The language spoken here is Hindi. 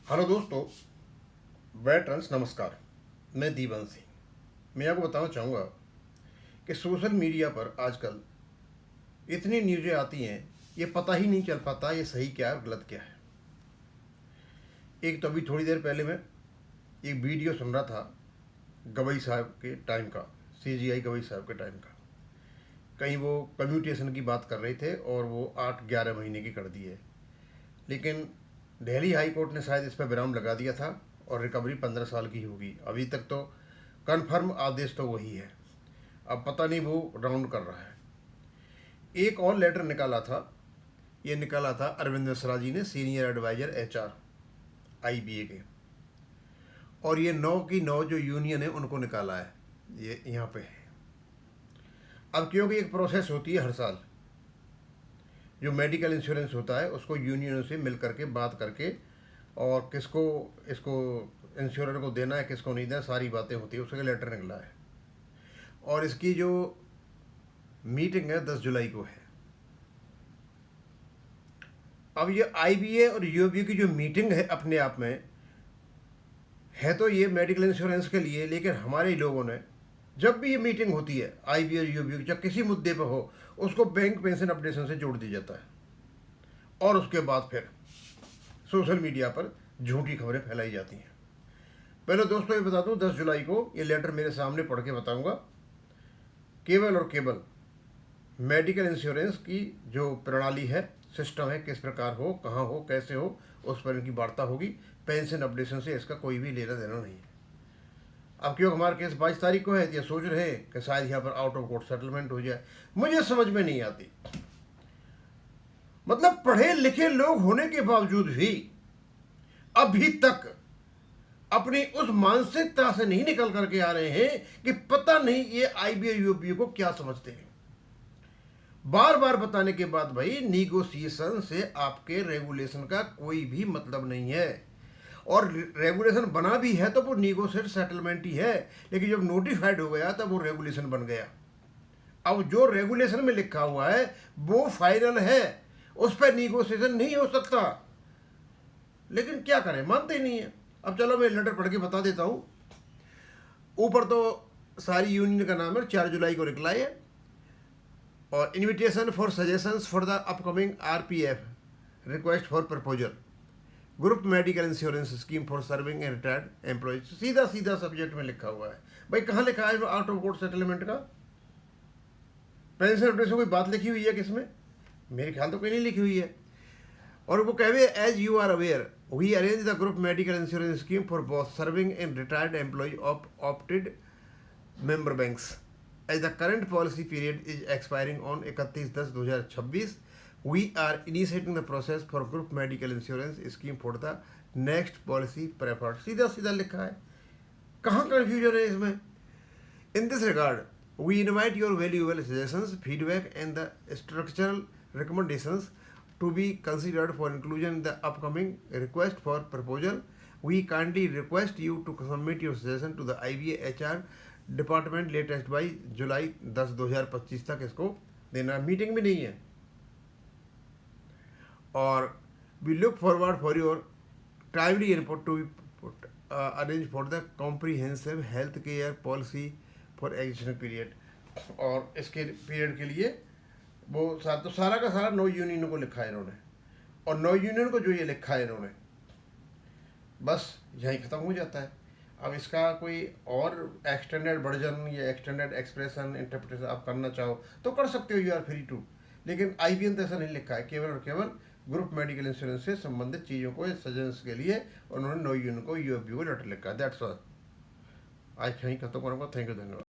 हेलो दोस्तों, वेटरन्स नमस्कार। मैं दीवंशी। मैं आपको बताना चाहूँगा कि सोशल मीडिया पर आजकल इतनी न्यूज़ें आती हैं, ये पता ही नहीं चल पाता ये सही क्या है और गलत क्या है। एक तो अभी थोड़ी देर पहले मैं एक वीडियो सुन रहा था गवई साहब के टाइम का, CGI गवई साहब के टाइम का। कहीं वो कम्यूटेशन की बात कर रहे थे और वो 8-11 महीने की कर दी है, लेकिन दिल्ली हाई कोर्ट ने शायद इस पर विराम लगा दिया था और रिकवरी 15 साल की होगी। अभी तक तो कन्फर्म आदेश तो वही है, अब पता नहीं वो राउंड कर रहा है। एक और लेटर निकाला था, ये निकाला था अरविंद मिश्रा जी ने, सीनियर एडवाइजर HR IBA के, और ये 9 की 9 जो यूनियन है उनको निकाला है, ये यहाँ पे है। अब क्योंकि एक प्रोसेस होती है हर साल, जो मेडिकल इंश्योरेंस होता है उसको यूनियनों से मिल करके बात करके, और किसको इसको इंश्योरेंस को देना है किसको नहीं देना, सारी बातें होती है, उसका लेटर निकला है। और इसकी जो मीटिंग है 10 जुलाई को है। अब ये IBA और UOB की जो मीटिंग है अपने आप में है तो ये मेडिकल इंश्योरेंस के लिए, लेकिन हमारे लोगों ने जब भी ये मीटिंग होती है IBA और UOB की, जब किसी मुद्दे पर हो उसको बैंक पेंशन अपडेशन से जोड़ दिया जाता है, और उसके बाद फिर सोशल मीडिया पर झूठी खबरें फैलाई जाती हैं। पहले दोस्तों ये बता दूं, 10 जुलाई को ये लेटर मेरे सामने पढ़ के बताऊंगा। केवल और केवल मेडिकल इंश्योरेंस की जो प्रणाली है, सिस्टम है, किस प्रकार हो, कहाँ हो, कैसे हो, उस पर इनकी वार्ता होगी। पेंशन अपडेशन से इसका कोई भी लेना देना नहीं है। अब क्योंकि हमारा केस 22 तारीख को है, ये सोच रहे हैं कि शायद यहाँ पर आउट ऑफ कोर्ट सेटलमेंट हो जाए। मुझे समझ में नहीं आती, मतलब पढ़े लिखे लोग होने के बावजूद भी अभी तक अपनी उस मानसिकता से नहीं निकल करके आ रहे हैं कि पता नहीं ये IBA UOB को क्या समझते हैं। बार बार बताने के बाद भाई, निगोशिएशन से आपके रेगुलेशन का कोई भी मतलब नहीं है, और रेगुलेशन बना भी है तो वो निगोशिएट सेटलमेंट ही है, लेकिन जब नोटिफाइड हो गया तब वो रेगुलेशन बन गया। अब जो रेगुलेशन में लिखा हुआ है वो फाइनल है, उस पर निगोशिएशन नहीं हो सकता, लेकिन क्या करें, मानते ही नहीं है। अब चलो मैं लेटर पढ़ के बता देता हूँ। ऊपर तो सारी यूनियन का नाम है, 4 जुलाई को निकला है, और invitation for suggestions for the upcoming RPF request for proposal group medical insurance scheme for serving and retired employees. सीधा सीधा सब्जेक्ट में लिखा हुआ है। भाई कहाँ लिखा है आउट ऑफ कोर्ट सेटलमेंट का? पेंशन अपडेशन कोई बात लिखी हुई है किसमें? मेरे ख्याल तो कोई नहीं लिखी हुई है। और वो कहे as you are aware we arrange the group medical insurance scheme for both serving and retired employ of opted member banks as the current policy period is expiring on 31/10/2026, we are initiating the process for group medical insurance scheme for the next policy preferred। सीधा सीधा लिखा है, कहाँ कन्फ्यूजन है इसमें? In this regard, we invite your valuable suggestions, feedback and the structural recommendations to be considered for inclusion in the upcoming request for proposal. We kindly request you to submit your suggestion to the IBA HR department latest by July 10 2025 तक इसको देना। मीटिंग भी नहीं है। और we look forward for your timely input to arrange for the comprehensive health care policy for existing period. और इसके पीरियड के लिए वो तो सारा का सारा 9 यूनियनों को लिखा है इन्होंने, और 9 यूनियन को जो ये लिखा है इन्होंने, बस यहीं ख़त्म हो जाता है। अब इसका कोई और एक्सटेंडेड वर्जन या एक्सटेंडेड एक्सप्रेशन इंटरप्रिटेशन आप करना चाहो तो कर सकते हो, यू आर फ्री टू। लेकिन IBA तो ऐसा नहीं लिखा है, केवल और केवल ग्रुप मेडिकल इंश्योरेंस से संबंधित चीज़ों को सजेशंस के लिए उन्होंने 9 यूनियन को UOB को लेटर लिखा है। That's all. आज कहीं खत्म करूँगा। थैंक यू, धन्यवाद।